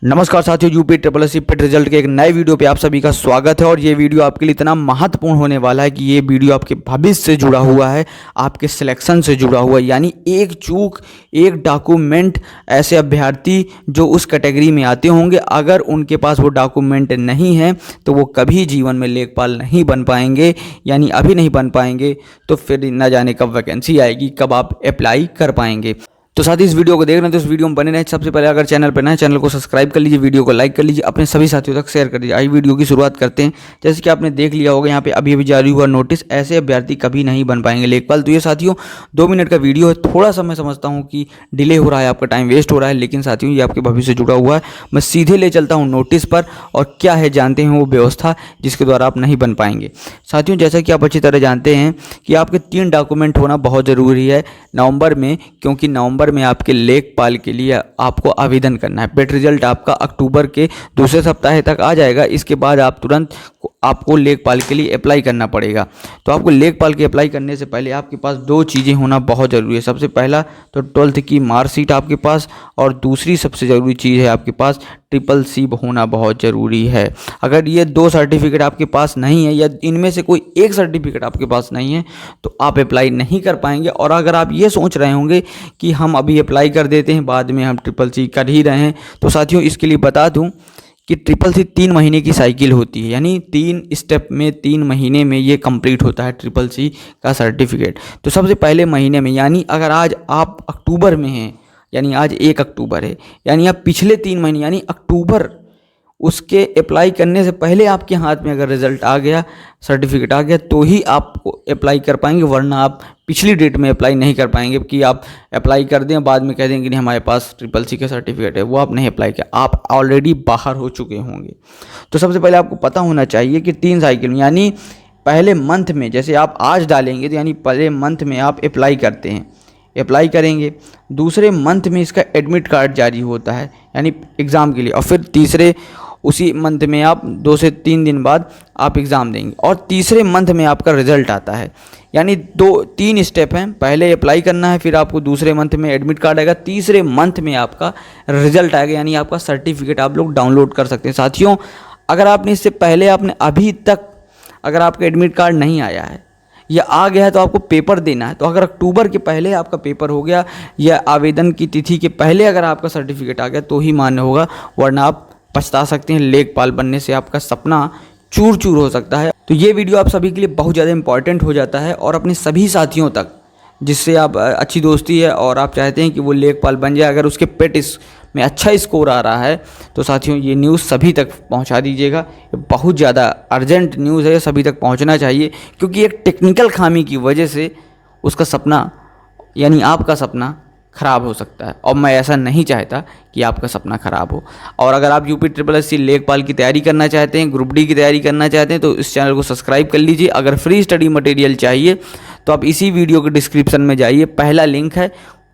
नमस्कार साथियों, UP triple S C पेट result के एक नए वीडियो पे आप सभी का स्वागत है। और ये वीडियो आपके लिए इतना महत्वपूर्ण होने वाला है कि ये वीडियो आपके भविष्य से जुड़ा हुआ है, आपके सिलेक्शन से जुड़ा हुआ है। यानी एक चूक, एक डॉक्यूमेंट, ऐसे अभ्यर्थी जो उस कैटेगरी में आते होंगे, अगर उनके पास वो डॉक्यूमेंट नहीं है तो वो कभी जीवन में लेखपाल नहीं बन पाएंगे। यानी अभी नहीं बन पाएंगे तो फिर न जाने कब वैकेंसी आएगी, कब आप अप्लाई कर पाएंगे। तो साथ ही इस वीडियो को देख रहे हैं तो इस वीडियो में बने रहें। सबसे पहले अगर चैनल पर नए, चैनल को सब्सक्राइब कर लीजिए, वीडियो को लाइक कर लीजिए, अपने सभी साथियों तक शेयर कर दीजिए। आइए वीडियो की शुरुआत करते हैं। जैसे कि आपने देख लिया होगा, यहाँ पे अभी जारी हुआ नोटिस, ऐसे अभ्यर्थी कभी नहीं बन पाएंगे लेखपाल। तो ये साथियों 2 मिनट का वीडियो है, थोड़ा सा मैं समझता हूँ कि डिले हो रहा है, आपका टाइम वेस्ट हो रहा है, लेकिन साथियों ये आपके भविष्य से जुड़ा हुआ है। मैं सीधे ले चलता हूँ नोटिस पर, और क्या है जानते हैं वो व्यवस्था जिसके द्वारा आप नहीं बन पाएंगे। साथियों जैसा कि आप अच्छी तरह जानते हैं कि आपके 3 डॉक्यूमेंट होना बहुत ज़रूरी है नवंबर में, क्योंकि नवंबर में आपके लेखपाल के लिए आपको आवेदन करना है। पेट रिजल्ट आपका अक्टूबर के दूसरे सप्ताह तक आ जाएगा। इसके बाद आप तुरंत आपको लेखपाल के लिए अप्लाई करना पड़ेगा। तो आपको लेखपाल के अप्लाई करने से पहले आपके पास 2 चीज़ें होना बहुत ज़रूरी है। सबसे पहला तो 12th की मार्कशीट आपके पास, और दूसरी सबसे ज़रूरी चीज़ है आपके पास ट्रिपल सी होना बहुत ज़रूरी है। अगर ये 2 सर्टिफिकेट आपके पास नहीं है, या इनमें से कोई एक सर्टिफिकेट आपके पास नहीं है, तो आप अप्लाई नहीं कर पाएंगे। और अगर आप ये सोच रहे होंगे कि हम अभी अप्लाई कर देते हैं, बाद में हम ट्रिपल सी कर ही रहे हैं, तो साथियों इसके लिए बता दूं कि ट्रिपल सी 3 महीने की साइकिल होती है। यानी 3 स्टेप में 3 महीने में ये कंप्लीट होता है ट्रिपल सी का सर्टिफिकेट। तो सबसे पहले महीने में, यानी अगर आज आप अक्टूबर में हैं, यानी आज 1 अक्टूबर है, यानी आप पिछले 3 महीने यानी अक्टूबर, उसके अप्लाई करने से पहले आपके हाथ में अगर रिज़ल्ट आ गया, सर्टिफिकेट आ गया, तो ही आप अप्लाई कर पाएंगे, वरना आप पिछली डेट में अप्लाई नहीं कर पाएंगे। कि आप अप्लाई कर दें, बाद में कह देंगे नहीं हमारे पास ट्रिपल सी का सर्टिफिकेट है, वो आप नहीं अप्लाई किया, आप ऑलरेडी बाहर हो चुके होंगे। तो सबसे पहले आपको पता होना चाहिए कि 3 साइकिल, यानी पहले मंथ में, जैसे आप आज डालेंगे तो यानी पहले मंथ में आप अप्लाई करते हैं, अप्लाई करेंगे, दूसरे मंथ में इसका एडमिट कार्ड जारी होता है यानी एग्ज़ाम के लिए, और फिर तीसरे उसी मंथ में आप 2 से 3 दिन बाद आप एग्ज़ाम देंगे, और तीसरे मंथ में आपका रिज़ल्ट आता है। यानी 3 स्टेप हैं, पहले अप्लाई करना है, फिर आपको दूसरे मंथ में एडमिट कार्ड आएगा, तीसरे मंथ में आपका रिज़ल्ट आएगा, यानी आपका सर्टिफिकेट आप लोग डाउनलोड कर सकते हैं। साथियों अगर आपने इससे पहले आपने अभी तक अगर आपका एडमिट कार्ड नहीं आया है या आ गया है तो आपको पेपर देना है। तो अगर अक्टूबर के पहले आपका पेपर हो गया, या आवेदन की तिथि के पहले अगर आपका सर्टिफिकेट आ गया, तो ही मान्य होगा, वरना आप पछता सकते हैं। लेखपाल बनने से आपका सपना चूर चूर हो सकता है। तो ये वीडियो आप सभी के लिए बहुत ज़्यादा इंपॉर्टेंट हो जाता है, और अपने सभी साथियों तक जिससे आप अच्छी दोस्ती है और आप चाहते हैं कि वो लेखपाल बन जाए, अगर उसके पेट में अच्छा स्कोर आ रहा है, तो साथियों ये न्यूज़ सभी तक पहुंचा दीजिएगा। ये बहुत ज़्यादा अर्जेंट न्यूज़ है, सभी तक पहुंचना चाहिए, क्योंकि एक टेक्निकल खामी की वजह से उसका सपना, यानी आपका सपना ख़राब हो सकता है, और मैं ऐसा नहीं चाहता कि आपका सपना ख़राब हो। और अगर आप यूपी ट्रिपल एस सी लेखपाल की तैयारी करना चाहते हैं, ग्रुप डी की तैयारी करना चाहते हैं, तो इस चैनल को सब्सक्राइब कर लीजिए। अगर फ्री स्टडी मटेरियल चाहिए तो आप इसी वीडियो के डिस्क्रिप्शन में जाइए, पहला लिंक है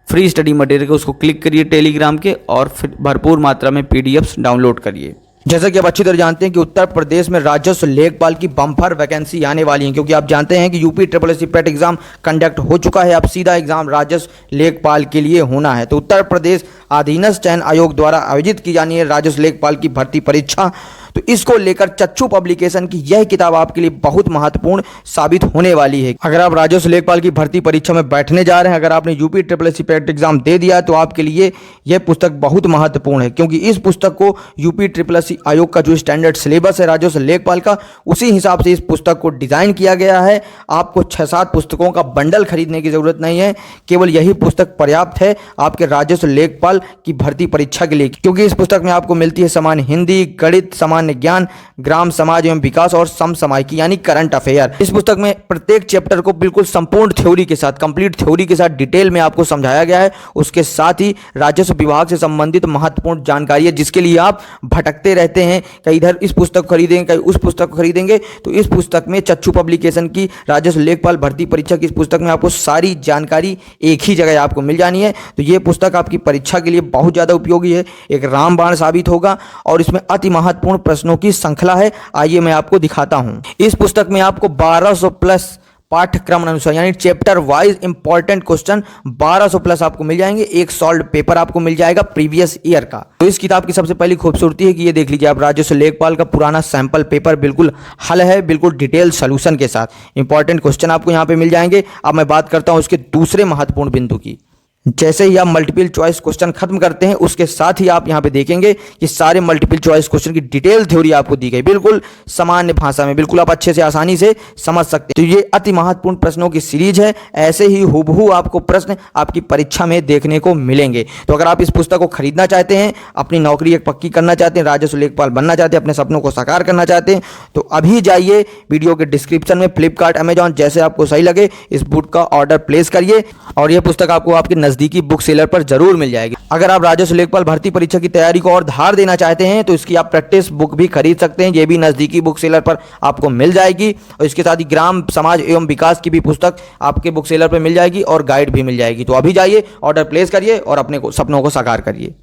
फ्री स्टडी मटेरियल का, उसको क्लिक करिए टेलीग्राम के, और फिर भरपूर मात्रा में PDFs डाउनलोड करिए। जैसा कि आप अच्छी तरह जानते हैं कि उत्तर प्रदेश में राजस्व लेखपाल की बम्पर वैकेंसी आने वाली है, क्योंकि आप जानते हैं कि UP triple S C PET exam conduct हो चुका है। अब सीधा एग्जाम राजस्व लेखपाल के लिए होना है। तो उत्तर प्रदेश अधीनस्थ चयन आयोग द्वारा आयोजित की जानी है राजस्व लेखपाल की भर्ती परीक्षा। तो इसको लेकर चच्चू पब्लिकेशन की यह किताब आपके लिए बहुत महत्वपूर्ण साबित होने वाली है। अगर आप राजस्व लेखपाल की भर्ती परीक्षा में बैठने जा रहे हैं, अगर आपने UP triple S C PET exam दे दिया, तो आपके लिए यह पुस्तक बहुत महत्वपूर्ण है, क्योंकि इस पुस्तक को यूपी ट्रिपल एस सी आयोग का जो स्टैंडर्ड सिलेबस है राजस्व लेखपाल का, उसी हिसाब से इस पुस्तक को डिजाइन किया गया है। आपको 6-7 पुस्तकों का बंडल खरीदने की जरूरत नहीं है, केवल यही पुस्तक पर्याप्त है आपके राजस्व लेखपाल की भर्ती परीक्षा के लिए, क्योंकि इस पुस्तक में आपको मिलती है सामान्य हिंदी, गणित, सामान्य ज्ञान, ग्राम समाज एवं विकास, और समसामयिकी यानी करंट अफेयर। इस पुस्तक में प्रत्येक चैप्टर को बिल्कुल संपूर्ण थ्योरी के साथ, कंप्लीट थ्योरी के साथ डिटेल में आपको समझाया गया है। उसके साथ ही राजस्व विभाग से संबंधित महत्वपूर्ण जानकारी है, जिसके लिए आप भटकते रहते हैं, कहीं इधर इस पुस्तक खरीदेंगे, कहीं उस पुस्तक को खरीदेंगे। तो इस पुस्तक में चच्चू पब्लिकेशन की राजस्व लेखपाल भर्ती परीक्षा की इस पुस्तक में आपको सारी जानकारी एक ही जगह आपको मिल जानी है। तो ये पुस्तक आपकी परीक्षा के लिए बहुत ज़्यादा उपयोगी है, एक रामबाण साबित होगा, और इसमें अति महत्वपूर्ण प्रश्नों की श्रृंखला है। आइए मैं आपको दिखाता हूं। इस पुस्तक में आपको 1200 प्लस पाठ्यक्रम अनुसार यानी chapter wise important question 1200 plus आपको मिल जाएंगे। एक सॉल्व पेपर आपको मिल जाएगा प्रीवियस ईयर का। तो इस किताब की सबसे पहली खूबसूरती है कि ये देख लीजिए आप, राजस्व लेखपाल का पुराना सैंपल पेपर बिल्कुल हल है, बिल्कुल डिटेल सोल्यूशन के साथ इंपॉर्टेंट क्वेश्चन आपको यहाँ पे मिल जाएंगे। अब मैं बात करता हूँ उसके दूसरे महत्वपूर्ण बिंदु की। जैसे ही आप मल्टीपल चॉइस क्वेश्चन खत्म करते हैं उसके साथ ही आप यहाँ पे देखेंगे कि सारे मल्टीपल चॉइस क्वेश्चन की डिटेल थ्योरी आपको दी गई, बिल्कुल सामान्य भाषा में, बिल्कुल आप अच्छे से आसानी से समझ सकते हैं। तो ये अति महत्वपूर्ण प्रश्नों की सीरीज है। ऐसे ही हुबहू आपको प्रश्न आपकी परीक्षा में देखने को मिलेंगे। तो अगर आप इस पुस्तक को खरीदना चाहते हैं, अपनी नौकरी एक पक्की करना चाहते हैं, राजस्व लेखपाल बनना चाहते हैं, अपने सपनों को साकार करना चाहते हैं, तो अभी जाइए वीडियो के डिस्क्रिप्शन में फ्लिपकार्ट, अमेजॉन जैसे आपको सही लगे इस बुक का ऑर्डर प्लेस करिए और यह पुस्तक आपको आपके नजदीकी बुक सेलर पर जरूर मिल जाएगी। अगर आप राजस्व लेखपाल भर्ती परीक्षा की तैयारी को और धार देना चाहते हैं तो इसकी आप प्रैक्टिस बुक भी खरीद सकते हैं। ये भी नजदीकी बुक सेलर पर आपको मिल जाएगी और इसके साथ ही ग्राम समाज एवं विकास की भी पुस्तक आपके बुक सेलर पर मिल जाएगी और गाइड भी मिल जाएगी। तो अभी जाइए, ऑर्डर प्लेस करिए और अपने सपनों को साकार करिए।